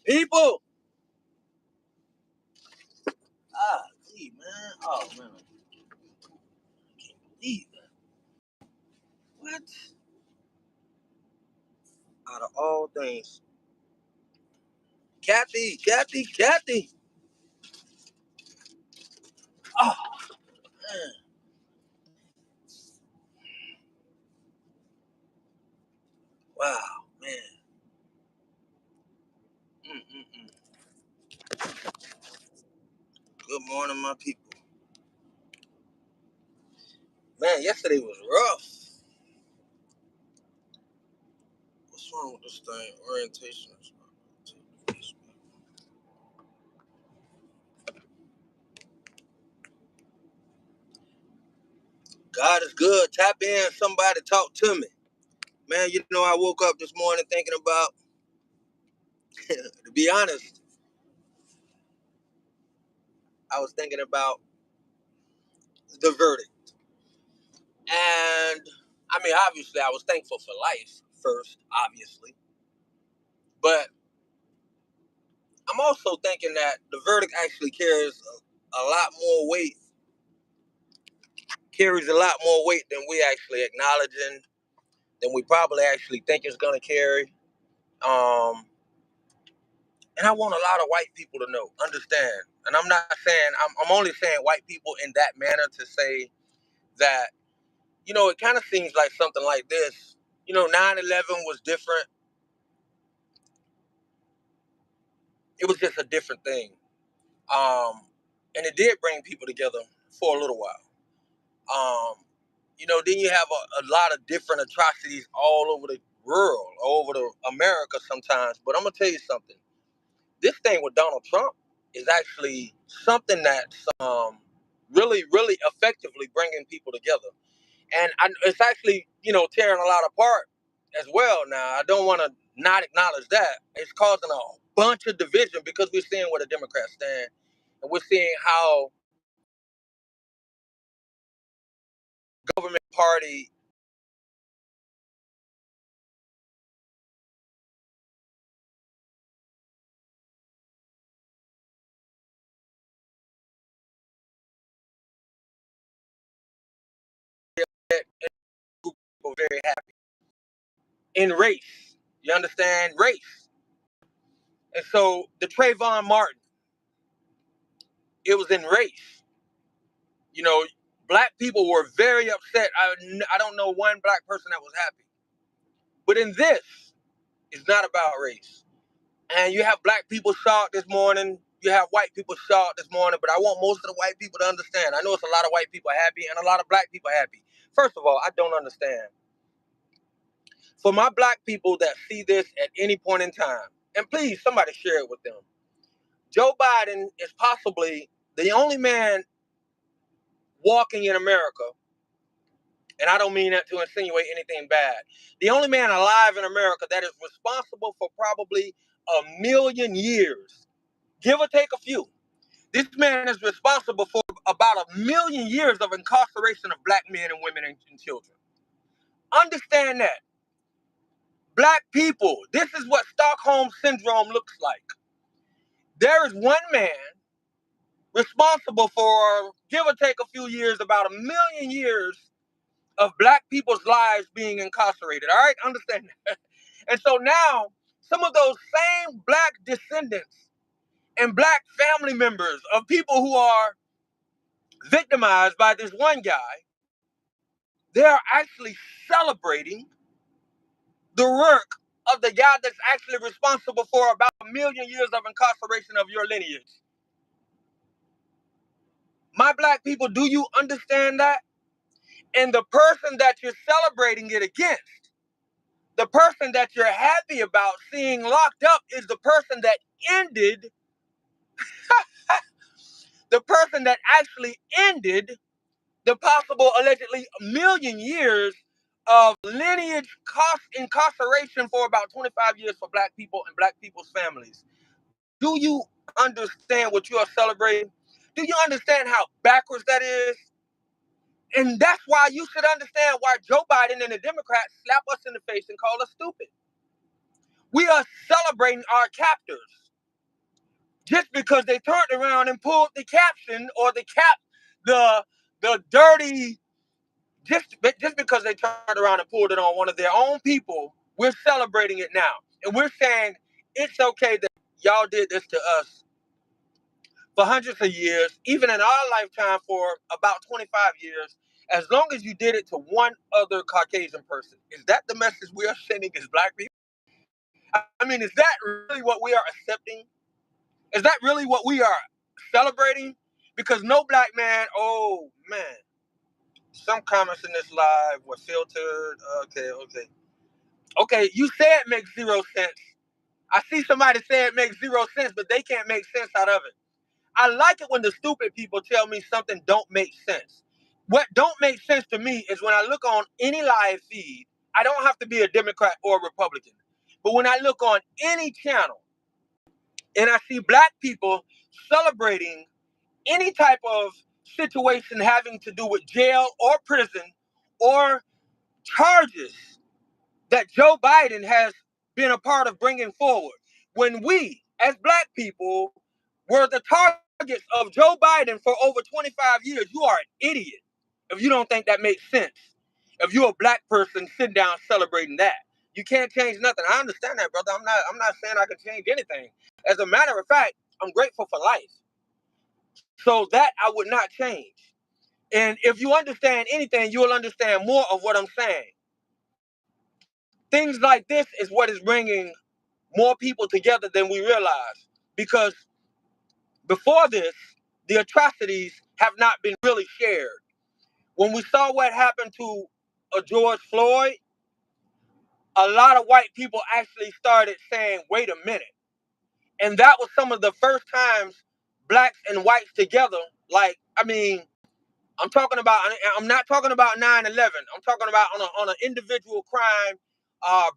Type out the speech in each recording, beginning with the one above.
People! Gee, man. Oh, man. I can't believe that. What? Out of all things. Kathy. Oh, man. Wow, man. Mm-mm-mm. Good morning, my people. Man, yesterday was rough. What's wrong with this thing? Orientation. God is good. Tap in. Somebody talk to me. Man, you know, I woke up this morning thinking about, to be honest, I was thinking about the verdict. And I mean, obviously, I was thankful for life first, obviously. But I'm also thinking that the verdict actually a lot more weight, carries a lot more weight than we actually acknowledging, than we probably actually think it's going to carry. Um, and I want a lot of white people to know, understand. And I'm not saying, I'm only saying white people in that manner to say that, you know, it kind of seems like something like this. You know, 9/11 was different. It was just a different thing. And it did bring people together for a little while. Then you have a lot of different atrocities all over the world, all over the America sometimes. But I'm gonna tell you something. This thing with Donald Trump is actually something that's really, really effectively bringing people together, and it's actually tearing a lot apart as well. Now I don't want to not acknowledge that it's causing a bunch of division because we're seeing where the Democrats stand, and we're seeing how government party people very happy in race. You understand race, and so the Trayvon Martin, it was in race. You know, black people were very upset. I don't know one black person that was happy. But in this, it's not about race. And you have black people shocked this morning. You have white people shocked this morning. But I want most of the white people to understand. I know it's a lot of white people happy and a lot of black people happy. First of all, I don't understand. For my black people that see this at any point in time, and please, somebody share it with them. Joe Biden is possibly the only man walking in America, and I don't mean that to insinuate anything bad. The only man alive in America that is responsible for probably 1,000,000 years, give or take a few. This man is responsible for about 1,000,000 years of incarceration of black men and women and children. Understand that. Black people, this is what Stockholm Syndrome looks like. There is one man responsible for, give or take a few years, about 1,000,000 years of black people's lives being incarcerated. All right, understand that. And so now, some of those same black descendants and black family members of people who are victimized by this one guy, they are actually celebrating the work of the guy that's actually responsible for about 1,000,000 years of incarceration of your lineage. My black people, do you understand that? And the person that you're celebrating it against, the person that you're happy about seeing locked up, is the person that ended, the person that actually ended the possible allegedly 1,000,000 years of lineage cost incarceration for about 25 years for black people and black people's families. Do you understand what you are celebrating? Do you understand how backwards that is? And that's why you should understand why Joe Biden and the Democrats slap us in the face and call us stupid. We are celebrating our captors. just because they turned around and pulled the caption or the dirty, just because they turned around and pulled it on one of their own people, we're celebrating it now. And we're saying it's okay that y'all did this to us for hundreds of years, even in our lifetime for about 25 years, as long as you did it to one other Caucasian person. Is that the message we are sending as black people? I mean, is that really what we are accepting? Is that really what we are celebrating? Because no black man, oh man, some comments in this live were filtered. Okay, you say it makes zero sense. I see somebody say it makes zero sense, but they can't make sense out of it. I like it when the stupid people tell me something don't make sense. What don't make sense to me is when I look on any live feed, I don't have to be a Democrat or a Republican, but when I look on any channel and I see black people celebrating any type of situation having to do with jail or prison or charges that Joe Biden has been a part of bringing forward. When we, as black people, were the targets of Joe Biden for over 25 years, you are an idiot if you don't think that makes sense. If you're a black person sitting down celebrating that, you can't change nothing. I understand that, brother. I'm not saying I can change anything. As a matter of fact, I'm grateful for life. So that I would not change. And if you understand anything, you will understand more of what I'm saying. Things like this is what is bringing more people together than we realize. Because before this, the atrocities have not been really shared. When we saw what happened to George Floyd, a lot of white people actually started saying, wait a minute. And that was some of the first times blacks and whites together, like, I mean, I'm not talking about 9/11. I'm talking about on an individual crime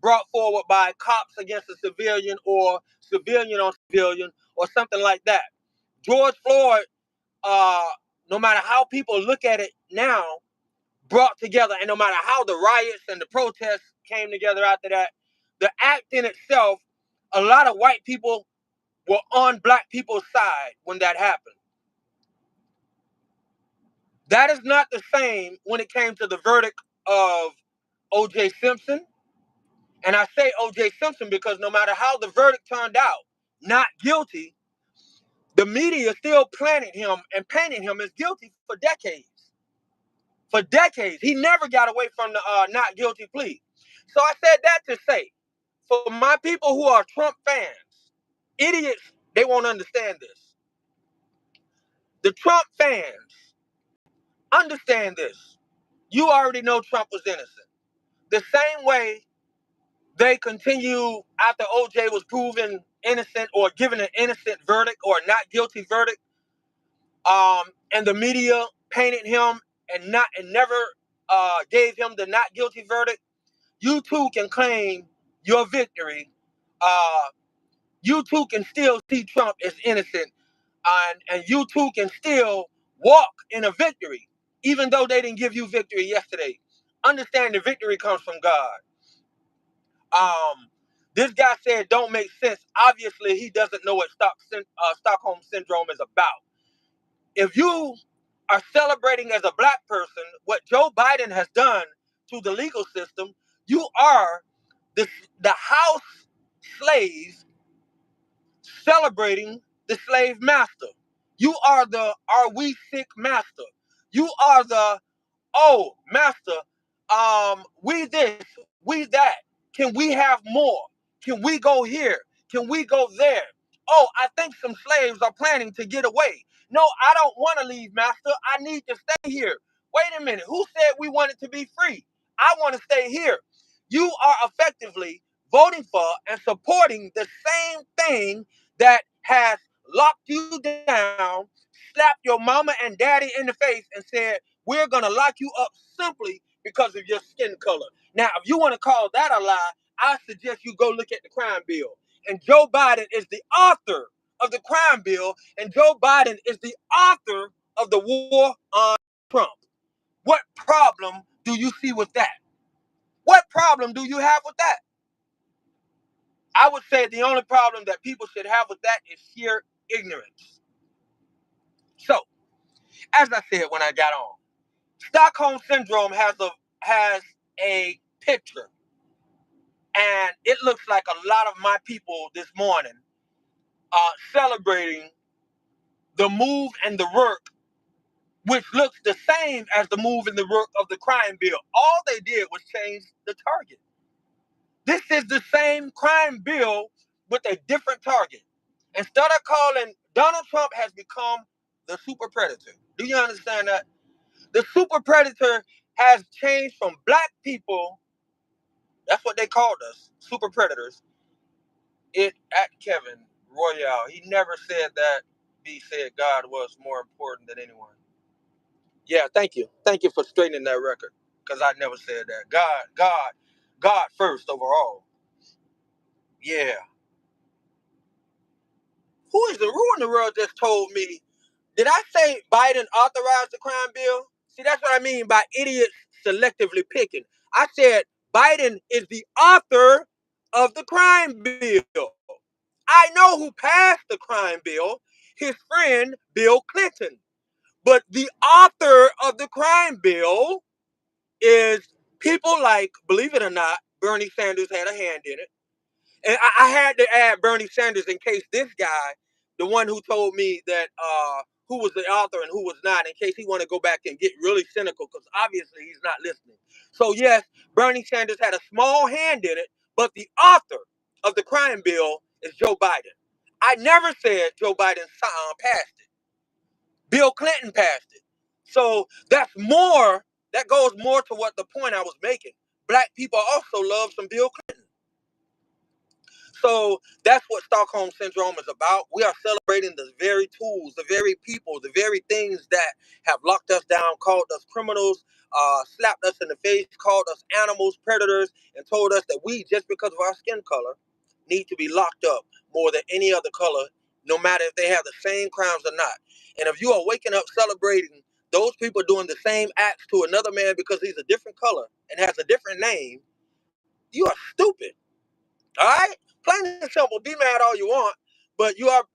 brought forward by cops against a civilian or civilian on civilian or something like that. George Floyd, uh, no matter how people look at it now, brought together, and no matter how the riots and the protests came together after that, the act in itself, a lot of white people were on black people's side when that happened. That is not the same when it came to the verdict of O.J. Simpson. And I say O.J. Simpson because no matter how the verdict turned out, not guilty, the media still planted him and painted him as guilty for decades. For decades. He never got away from the not guilty plea. So I said that to say, for my people who are Trump fans, idiots, they won't understand this. The Trump fans, understand this. You already know Trump was innocent. The same way they continue after OJ was proven innocent or given an innocent verdict or a not guilty verdict, and the media painted him and never gave him the not guilty verdict. You too can claim your victory. You too can still see Trump as innocent, and you too can still walk in a victory, even though they didn't give you victory yesterday. Understand the victory comes from God. This guy said don't make sense. Obviously, he doesn't know what Stockholm syndrome is about. If you are celebrating as a black person what Joe Biden has done to the legal system, you are the house slave celebrating the slave master. You are the are we sick master. You are the oh master, we this, we that. Can we have more? Can we go here? Can we go there? Oh, I think some slaves are planning to get away. No, I don't want to leave, master. I need to stay here. Wait a minute. Who said we wanted to be free? I want to stay here. You are effectively voting for and supporting the same thing that has locked you down, slapped your mama and daddy in the face, and said, we're going to lock you up simply because of your skin color. Now, if you want to call that a lie, I suggest you go look at the crime bill. And Joe Biden is the author of the crime bill, and Joe Biden is the author of the war on Trump. What problem do you see with that? What problem do you have with that? I would say the only problem that people should have with that is sheer ignorance. So, as I said when I got on, Stockholm syndrome has a picture, and it looks like a lot of my people this morning are celebrating the move and the work, which looks the same as the move and the work of the crime bill. All they did was change the target. This is the same crime bill with a different target. Instead of calling, Donald Trump has become the super predator. Do you understand that? The super predator has changed from black people, that's what they called us, super predators. It at Kevin Royale, he never said that. He said God was more important than anyone. Yeah, thank you. Thank you for straightening that record. Because I never said that. God first overall. Yeah. Who in the world just told me, did I say Biden authorized the crime bill? See, that's what I mean by idiots selectively picking. I said Biden is the author of the crime bill. I know who passed the crime bill, his friend Bill Clinton. But the author of the crime bill is people like, believe it or not, Bernie Sanders had a hand in it. And I had to add Bernie Sanders in case this guy, the one who told me that who was the author and who was not, in case he want to go back and get really cynical, because obviously he's not listening. So yes, Bernie Sanders had a small hand in it, but the author of the crime bill is Joe Biden. I never said Joe Biden passed it. Bill Clinton passed it. So that goes more to what the point I was making. Black people also love some Bill Clinton. So that's what Stockholm Syndrome is about. We are celebrating the very tools, the very people, the very things that have locked us down, called us criminals, slapped us in the face, called us animals, predators, and told us that we, just because of our skin color, need to be locked up more than any other color, no matter if they have the same crimes or not. And if you are waking up celebrating those people doing the same acts to another man because he's a different color and has a different name, you are stupid. All right, plain and simple. Be mad all you want, but you are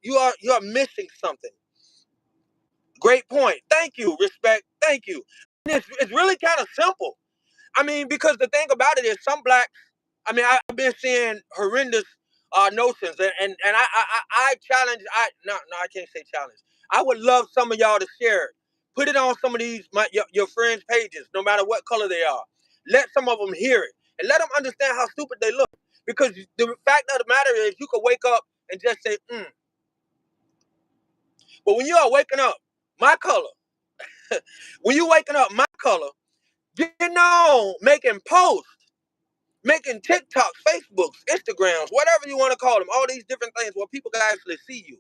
missing something. Great point. Thank you. Respect. Thank you. It's really kind of simple. I mean, because the thing about it is, some blacks. I mean, I've been seeing horrendous notions, and I challenge. No, I can't say challenge. I would love some of y'all to share it. Put it on some of these your friends' pages, no matter what color they are. Let some of them hear it and let them understand how stupid they look. Because the fact of the matter is, you could wake up and just say, but when you are waking up, my color, when you waking up my color, getting on, making posts, making TikToks, Facebooks, Instagrams, whatever you want to call them, all these different things where people can actually see you.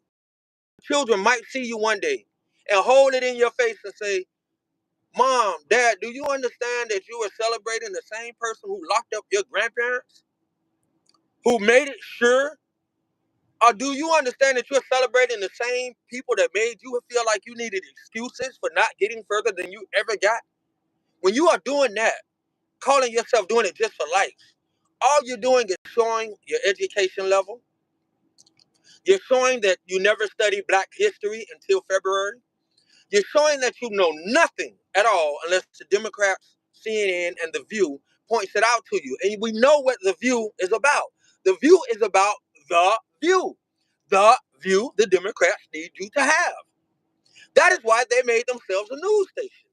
Children might see you one day and hold it in your face and say, Mom, Dad, do you understand that you are celebrating the same person who locked up your grandparents? Who made it sure? Or do you understand that you're celebrating the same people that made you feel like you needed excuses for not getting further than you ever got? When you are doing that, calling yourself doing it just for likes, all you're doing is showing your education level. You're showing that you never studied Black history until February. You're showing that you know nothing at all unless the Democrats, CNN, and The View points it out to you. And we know what The View is about. The View is about the view. The view the Democrats need you to have. That is why they made themselves a news station.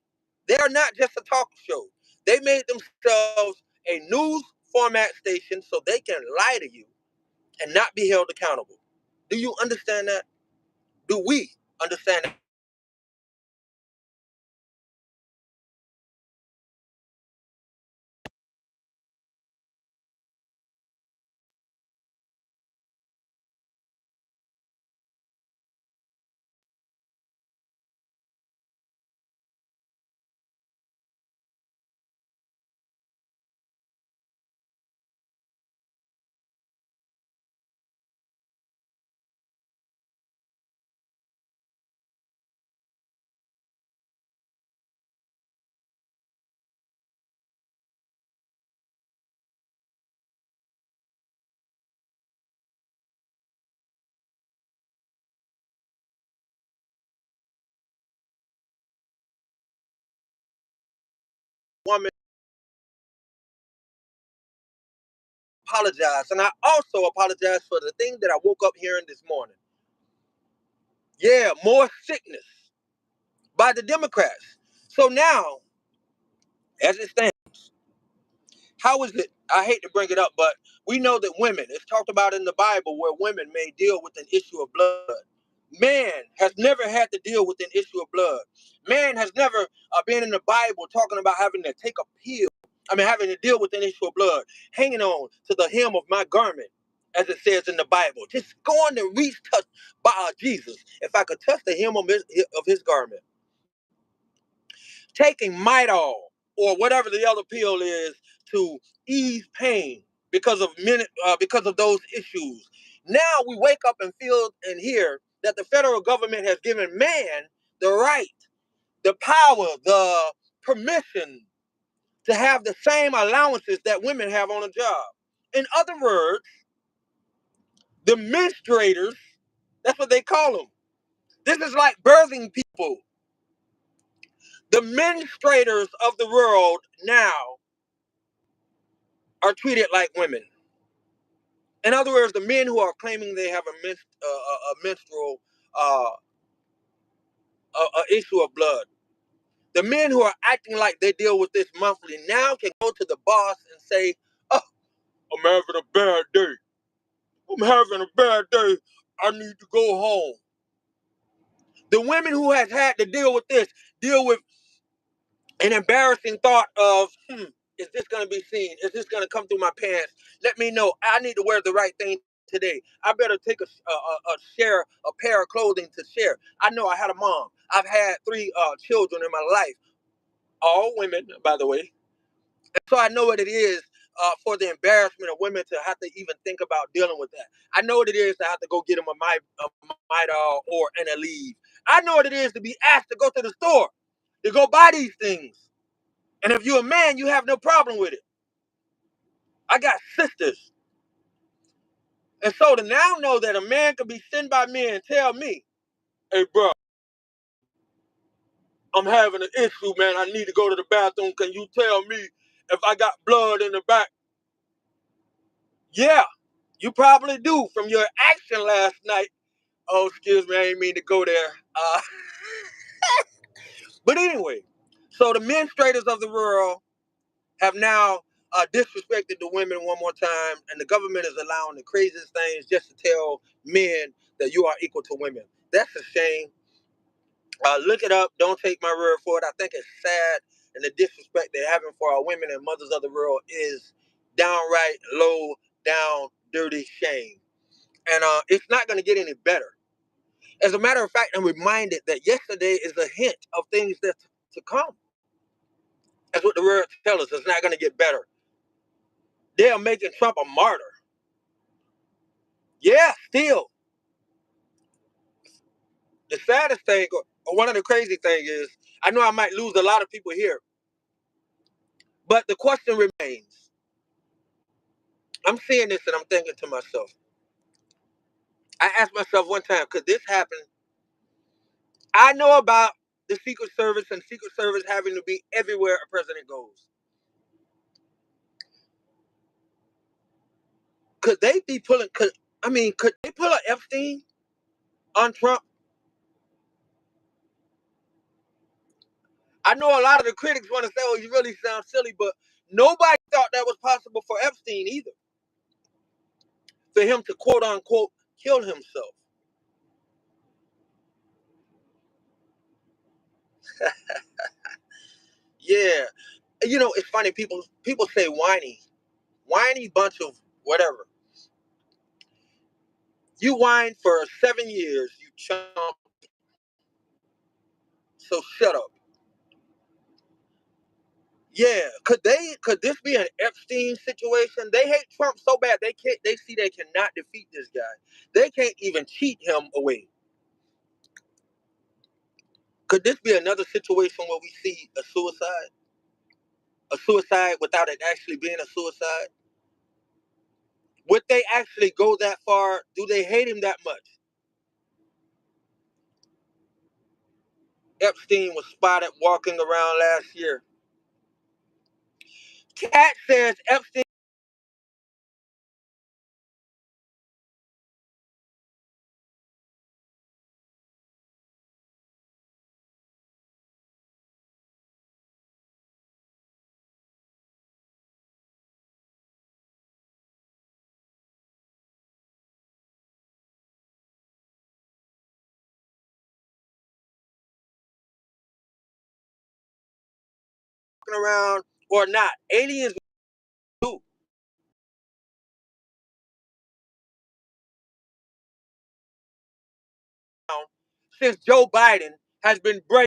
They are not just a talk show. They made themselves a news format station so they can lie to you and not be held accountable. Do you understand that? Do we understand that? woman apologize. And I also apologize for the thing that I woke up hearing this morning. Yeah, more sickness by the Democrats. So now, as it stands, how is it? I hate to bring it up, but we know that women, it's talked about in the Bible where women may deal with an issue of blood. Man has never had to deal with an issue of blood. Man has never been in the Bible talking about having to take a pill. I mean, having to deal with an issue of blood, hanging on to the hem of my garment, as it says in the Bible. Just going to reach, touch by Jesus. If I could touch the hem of his garment. Taking Midol or whatever the other pill is to ease pain because of those issues. Now we wake up and feel and hear that the federal government has given man the right, the power, the permission to have the same allowances that women have on a job. In other words, the menstruators, that's what they call them. This is like birthing people. The menstruators of the world now are treated like women. In other words, the men who are claiming they have a menstrual issue of blood, the men who are acting like they deal with this monthly now can go to the boss and say, "Oh, I'm having a bad day. I'm having a bad day. I need to go home." The women who has had to deal with this, deal with an embarrassing thought of, is this going to be seen? Is this going to come through my pants? Let me know. I need to wear the right thing today. I better take a pair of clothing to share. I know I had a mom. I've had three children in my life, all women, by the way. And so I know what it is for the embarrassment of women to have to even think about dealing with that. I know what it is to have to go get them a Midol or an Aleve. I know what it is to be asked to go to the store to go buy these things. And if you're a man, you have no problem with it. I got sisters. And so to now know that a man could be sent by me and tell me, "Hey, bro, I'm having an issue, man. I need to go to the bathroom. Can you tell me if I got blood in the back?" Yeah, you probably do from your action last night. Oh, excuse me, I didn't mean to go there. But anyway, so the menstruators of the world have now disrespected the women one more time, and the government is allowing the craziest things just to tell men that you are equal to women. That's a shame. Look it up. Don't take my word for it. I think it's sad, and the disrespect they're having for our women and mothers of the world is downright low down dirty shame. And it's not going to get any better. As a matter of fact, I'm reminded that yesterday is a hint of things that's to come. That's what the word tells us. It's not going to get better. They are making Trump a martyr. Yeah, still. The saddest thing, or one of the crazy things is, I know I might lose a lot of people here, but the question remains. I'm seeing this and I'm thinking to myself, I asked myself one time, could this happen? I know about the Secret Service and Secret Service having to be everywhere a president goes. Could they be pulling, could they pull an Epstein on Trump? I know a lot of the critics want to say, "Oh, you really sound silly," but nobody thought that was possible for Epstein either. For him to quote unquote kill himself. Yeah. You know, it's funny, people say whiny bunch of whatever. You whined for 7 years, you chump, so shut up. Yeah, could this be an Epstein situation? They hate Trump so bad they see they cannot defeat this guy. They can't even cheat him away. Could this be another situation where we see a suicide? A suicide without it actually being a suicide? Would they actually go that far? Do they hate him that much? Epstein was spotted walking around last year Cat says Epstein walking around or not. Aliens do. Since Joe Biden has been breaking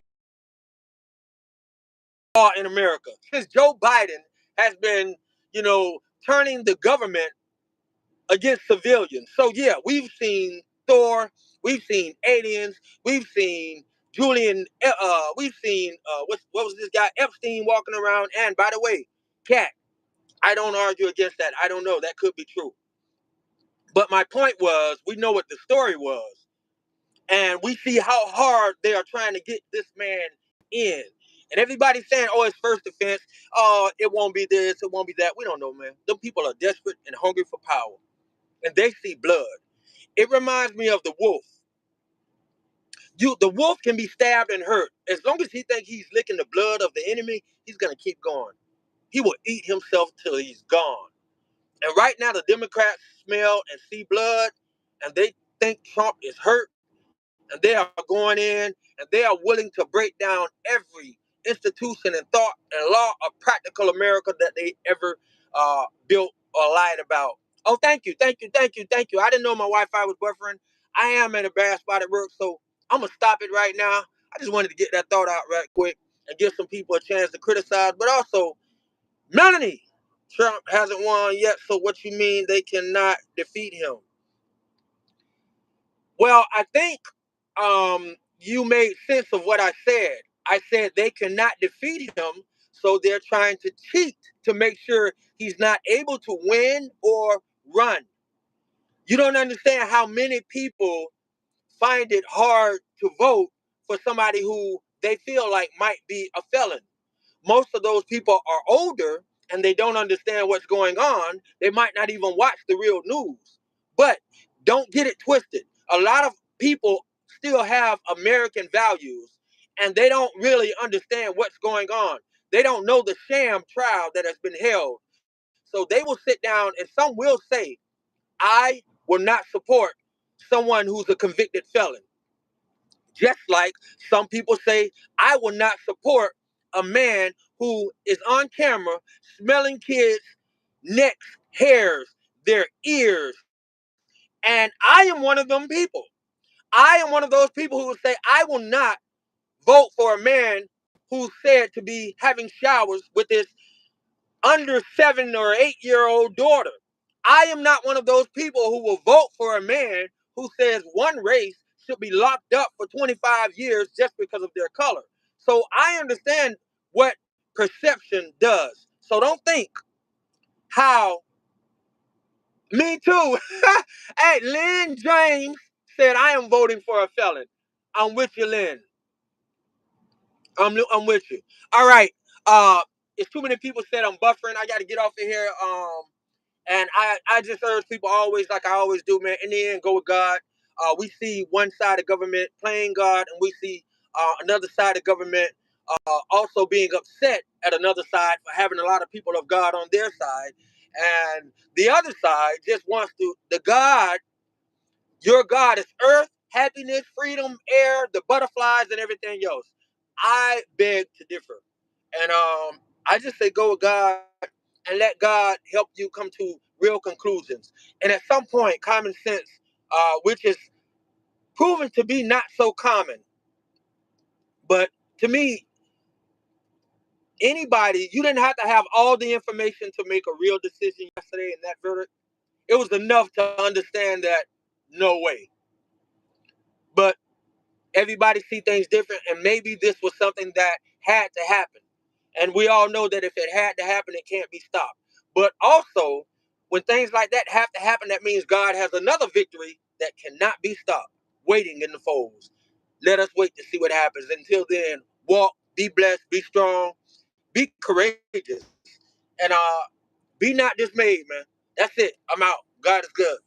law in America. Since Joe Biden has been, turning the government against civilians. So yeah, we've seen Thor, we've seen aliens, we've seen we've seen what was this guy Epstein walking around. And by the way, Cat, I don't argue against that. I don't know, that could be true. But my point was, we know what the story was, and we see how hard they are trying to get this man in. And everybody's saying, "Oh, it's first offense. Oh, it won't be this. It won't be that." We don't know, man. Them people are desperate and hungry for power, and they see blood. It reminds me of the wolf. The wolf can be stabbed and hurt. As long as he thinks he's licking the blood of the enemy, he's gonna keep going. He will eat himself till he's gone. And right now, the Democrats smell and see blood, and they think Trump is hurt, and they are going in and they are willing to break down every institution and thought and law of practical America that they ever built or lied about. Oh, thank you, thank you, thank you, thank you. I didn't know my Wi-Fi was buffering. I am in a bad spot at work, so I'm gonna stop it right now. I just wanted to get that thought out right quick and give some people a chance to criticize, but also, Melanie, Trump hasn't won yet, so what you mean they cannot defeat him? Well, I think you made sense of what I said. I said they cannot defeat him, so they're trying to cheat to make sure he's not able to win or run. You don't understand how many people find it hard to vote for somebody who they feel like might be a felon. Most of those people are older and they don't understand what's going on. They might not even watch the real news. But don't get it twisted. A lot of people still have American values and they don't really understand what's going on. They don't know the sham trial that has been held. So they will sit down and some will say, I will not support someone who's a convicted felon. Just like some people say, I will not support a man who is on camera smelling kids' necks, hairs, their ears. And I am one of them people. I am one of those people who will say, I will not vote for a man who's said to be having showers with his under 7 or 8 year old daughter. I am not one of those people who will vote for a man who says one race should be locked up for 25 years just because of their color. So I understand what perception does. So don't think how me too. Hey, Lynn James said I am voting for a felon. I'm with you, Lynn. I'm with you. All right. It's too many people said I'm buffering. I got to get off of here. And I just urge people always, like I always do, man, in the end, go with God. We see one side of government playing God, and we see another side of government also being upset at another side for having a lot of people of God on their side. And the other side just wants to, your God is earth, happiness, freedom, air, the butterflies, and everything else. I beg to differ. And I just say go with God and let God help you come to real conclusions. And at some point, common sense, which is proven to be not so common, but to me, anybody, you didn't have to have all the information to make a real decision yesterday in that verdict. It was enough to understand that no way. But everybody see things different, and maybe this was something that had to happen. And we all know that if it had to happen, it can't be stopped. But also, when things like that have to happen, that means God has another victory that cannot be stopped, waiting in the folds. Let us wait to see what happens. Until then, walk, be blessed, be strong, be courageous. And be not dismayed, man. That's it. I'm out. God is good.